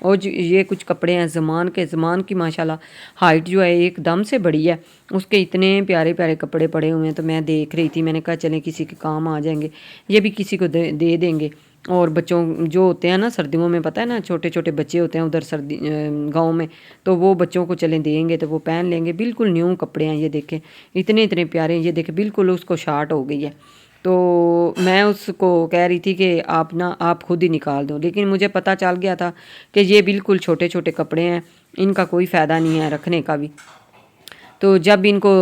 اور یہ کچھ کپڑے ہیں زمان کی ماشاءاللہ ہائٹ جو ہے ایک دم سے بڑی ہے، اس کے اتنے پیارے پیارے کپڑے پڑے ہوئے ہیں، تو میں دیکھ رہی تھی، میں نے کہا چلیں کسی کے کام آ جائیں گے، یہ بھی کسی کو دے دیں گے۔ اور بچوں جو ہوتے ہیں نا سردیوں میں، پتہ ہے نا چھوٹے چھوٹے بچے ہوتے ہیں ادھر گاؤں میں، تو وہ بچوں کو چلیں دیں گے تو وہ پہن لیں گے، بالکل نیو کپڑے ہیں یہ دیکھیں، اتنے اتنے پیارے ہیں، یہ دیکھیں بالکل اس کو شارٹ ہو گئی ہے۔ تو میں اس کو کہہ رہی تھی کہ آپ خود ہی نکال دو، لیکن مجھے پتہ چل گیا تھا کہ یہ بالکل چھوٹے چھوٹے کپڑے ہیں، ان کا کوئی فائدہ نہیں ہے رکھنے کا بھی، تو جب ان کو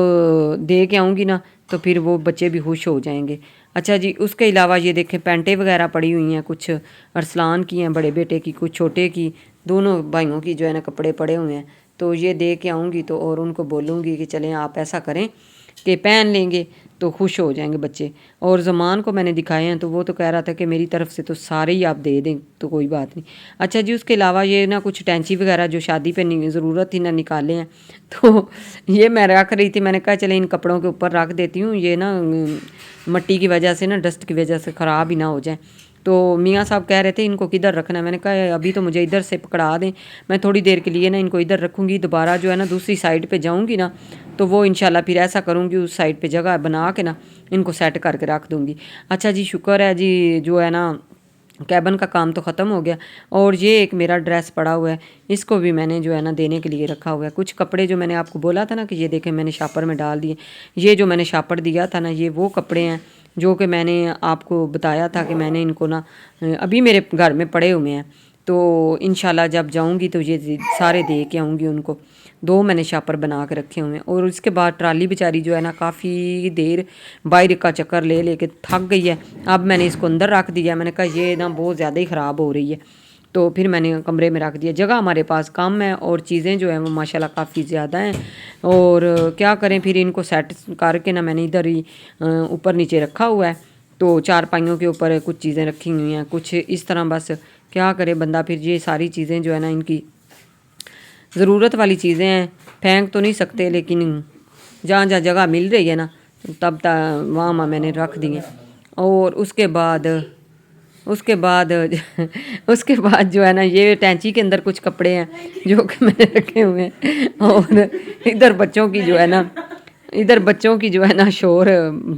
دے کے آؤں گی نا تو پھر وہ بچے بھی خوش ہو جائیں گے۔ اچھا جی، اس کے علاوہ یہ دیکھیں پینٹیں وغیرہ پڑی ہوئی ہیں، کچھ ارسلان کی ہیں بڑے بیٹے کی، کچھ چھوٹے کی، دونوں بھائیوں کی جو ہے نا کپڑے پڑے ہوئے ہیں، تو یہ دے کے آؤں گی تو اور ان کو بولوں گی کہ چلیں آپ ایسا کریں کہ پہن لیں گے تو خوش ہو جائیں گے بچے۔ اور زمان کو میں نے دکھائے ہیں تو وہ تو کہہ رہا تھا کہ میری طرف سے تو سارے ہی آپ دے دیں تو کوئی بات نہیں۔ اچھا جی، اس کے علاوہ یہ نا کچھ ٹینچی وغیرہ جو شادی پہ ضرورت تھی نا نکالے ہیں، تو یہ میں رکھ رہی تھی، میں نے کہا چلیں ان کپڑوں کے اوپر رکھ دیتی ہوں، یہ نا مٹی کی وجہ سے نا ڈسٹ کی وجہ سے خراب ہی نہ ہو جائیں۔ تو میاں صاحب کہہ رہے تھے ان کو کدھر رکھنا ہے، میں نے کہا ابھی تو مجھے ادھر سے پکڑا دیں، میں تھوڑی دیر کے لیے نا ان کو ادھر رکھوں گی، دوبارہ جو ہے نا دوسری سائڈ پہ جاؤں گی نا تو وہ انشاءاللہ پھر ایسا کروں گی، اس سائڈ پہ جگہ بنا کے نا ان کو سیٹ کر کے رکھ دوں گی۔ اچھا جی، شکر ہے جی، جو ہے نا کیبن کا کام تو ختم ہو گیا، اور یہ ایک میرا ڈریس پڑا ہوا ہے، اس کو بھی میں نے جو ہے نا دینے کے لیے رکھا ہوا ہے۔ کچھ کپڑے جو میں نے آپ کو بولا تھا نا کہ یہ دیکھیں میں نے شاپر میں ڈال دیے، یہ جو میں نے شاپر دیا تھا نا یہ وہ کپڑے ہیں جو کہ میں نے آپ کو بتایا تھا کہ میں نے ان کو نا ابھی میرے گھر میں پڑے ہوئے ہیں، تو انشاءاللہ جب جاؤں گی تو یہ سارے دے کے آؤں گی ان کو۔ دو میں نے شاپر بنا کے رکھے ہوئے ہیں، اور اس کے بعد ٹرالی بیچاری جو ہے نا کافی دیر باہر کا چکر لے لے کے تھک گئی ہے، اب میں نے اس کو اندر رکھ دیا، میں نے کہا یہ نا بہت زیادہ ہی خراب ہو رہی ہے، تو پھر میں نے کمرے میں رکھ دیا۔ جگہ ہمارے پاس کم ہے اور چیزیں جو ہیں وہ ماشاءاللہ کافی زیادہ ہیں، اور کیا کریں پھر ان کو سیٹ کر کے نا میں نے ادھر ہی اوپر نیچے رکھا ہوا ہے، تو چار پائیوں کے اوپر کچھ چیزیں رکھی ہوئی ہیں، کچھ اس طرح، بس کیا کرے بندہ، پھر یہ ساری چیزیں جو ہے نا ان کی ضرورت والی چیزیں ہیں، پھینک تو نہیں سکتے، لیکن جہاں جہاں جگہ مل رہی ہے نا تب وہاں میں نے رکھ دی ہیں۔ اور اس کے بعد اس کے بعد جو ہے نا یہ ٹینچی کے اندر کچھ کپڑے ہیں جو کہ میں نے رکھے ہوئے ہیں، اور ادھر بچوں کی جو ہے نا شور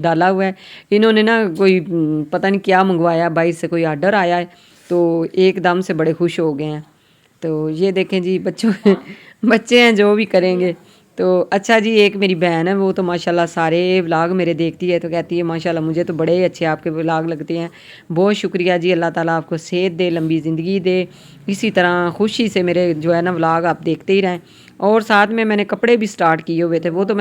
ڈالا ہوا ہے، انہوں نے نا کوئی پتہ نہیں کیا منگوایا، باہر سے کوئی آرڈر آیا ہے، تو ایک دم سے بڑے خوش ہو گئے ہیں۔ تو یہ دیکھیں جی بچے ہیں جو بھی کریں گے۔ تو اچھا جی، ایک میری بہن ہے، وہ تو ماشاءاللہ سارے ولاگ میرے دیکھتی ہے، تو کہتی ہے ماشاءاللہ مجھے تو بڑے اچھے آپ کے ولاگ لگتے ہیں، بہت شکریہ جی، اللہ تعالیٰ آپ کو صحت دے، لمبی زندگی دے، اسی طرح خوشی سے میرے جو ہے نا ولاگ آپ دیکھتے ہی رہیں۔ اور ساتھ میں نے کپڑے بھی سٹارٹ کیے ہوئے تھے، وہ تو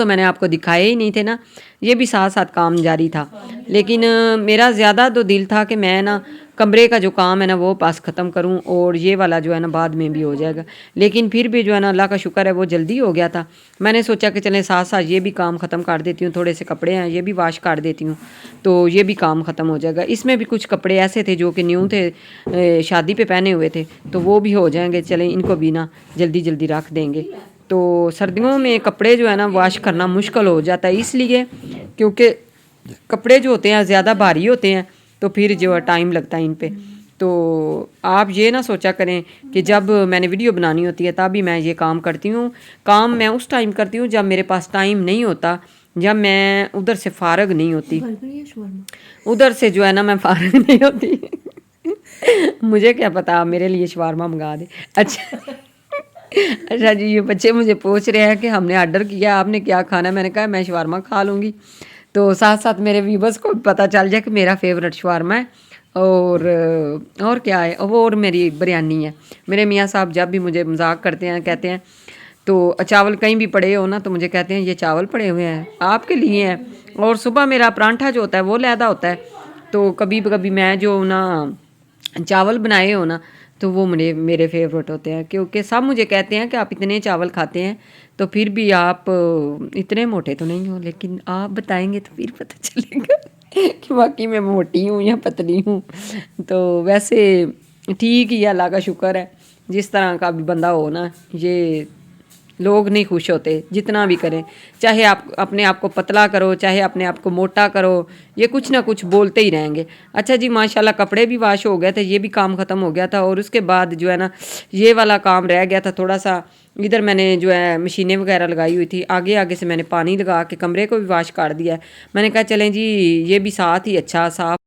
میں نے آپ کو دکھائے ہی نہیں تھے نا، یہ بھی ساتھ ساتھ کام جاری تھا، لیکن میرا زیادہ تو دل تھا کہ میں نا کمرے کا جو کام ہے نا وہ پاس ختم کروں، اور یہ والا جو ہے نا بعد میں بھی ہو جائے گا، لیکن پھر بھی جو ہے نا اللہ کا شکر ہے وہ جلدی ہو گیا تھا۔ میں نے سوچا کہ چلیں ساتھ ساتھ یہ بھی کام ختم کر دیتی ہوں، تھوڑے سے کپڑے ہیں یہ بھی واش کر دیتی ہوں، تو یہ بھی کام ختم ہو جائے گا۔ اس میں بھی کچھ کپڑے ایسے تھے جو کہ نیو تھے، شادی پہ پہنے ہوئے تھے، تو وہ بھی ہو جائیں گے، چلیں ان کو بھی نا جلدی جلدی رکھ دیں گے۔ تو سردیوں میں کپڑے جو ہے نا واش کرنا مشکل ہو جاتا ہے، اس لیے کیونکہ کپڑے جو ہوتے ہیں زیادہ بھاری ہوتے ہیں، تو پھر جو ہے ٹائم لگتا ہے ان پہ۔ تو آپ یہ نہ سوچا کریں کہ جب میں نے ویڈیو بنانی ہوتی ہے تب ہی میں یہ کام کرتی ہوں، کام میں اس ٹائم کرتی ہوں جب میرے پاس ٹائم نہیں ہوتا، جب میں ادھر سے فارغ نہیں ہوتی، ادھر سے جو ہے نا میں فارغ نہیں ہوتی۔ مجھے کیا پتا آپ میرے لیے شوارما منگا دیں۔ اچھا جی، یہ بچے مجھے پوچھ رہے ہیں کہ ہم نے آرڈر کیا، آپ نے کیا کھانا ہے، میں نے کہا میں شوارما کھا لوں گی، تو ساتھ ساتھ میرے ویورز کو پتہ چل جائے کہ میرا فیوریٹ شوارما ہے، اور کیا ہے وہ، اور میری بریانی ہے۔ میرے میاں صاحب جب بھی مجھے مذاق کرتے ہیں کہتے ہیں، تو چاول کہیں بھی پڑے ہو نا تو مجھے کہتے ہیں یہ چاول پڑے ہوئے ہیں آپ کے لیے ہیں، اور صبح میرا پرانٹھا جو ہوتا ہے وہ لیدا ہوتا ہے، تو کبھی کبھی میں جو نا چاول بنائے ہو نا تو وہ میرے فیوریٹ ہوتے ہیں، کیونکہ سب مجھے کہتے ہیں کہ آپ اتنے چاول کھاتے ہیں تو پھر بھی آپ اتنے موٹے تو نہیں ہو، لیکن آپ بتائیں گے تو پھر پتہ چلے گا کہ واقعی میں موٹی ہوں یا پتلی ہوں۔ تو ویسے ٹھیک ہی ہے، اللہ کا شکر ہے، جس طرح کا بھی بندہ ہو نا، یہ لوگ نہیں خوش ہوتے جتنا بھی کریں، چاہے آپ اپنے آپ کو پتلا کرو، چاہے اپنے آپ کو موٹا کرو، یہ کچھ نہ کچھ بولتے ہی رہیں گے۔ اچھا جی ماشاءاللہ کپڑے بھی واش ہو گئے تھے، یہ بھی کام ختم ہو گیا تھا، اور اس کے بعد جو ہے نا یہ والا کام رہ گیا تھا تھوڑا سا۔ ادھر میں نے جو ہے مشینیں وغیرہ لگائی ہوئی تھی، آگے آگے سے میں نے پانی لگا کے کمرے کو بھی واش کر دیا ہے۔ میں نے کہا چلیں جی یہ بھی ساتھ ہی اچھا صاف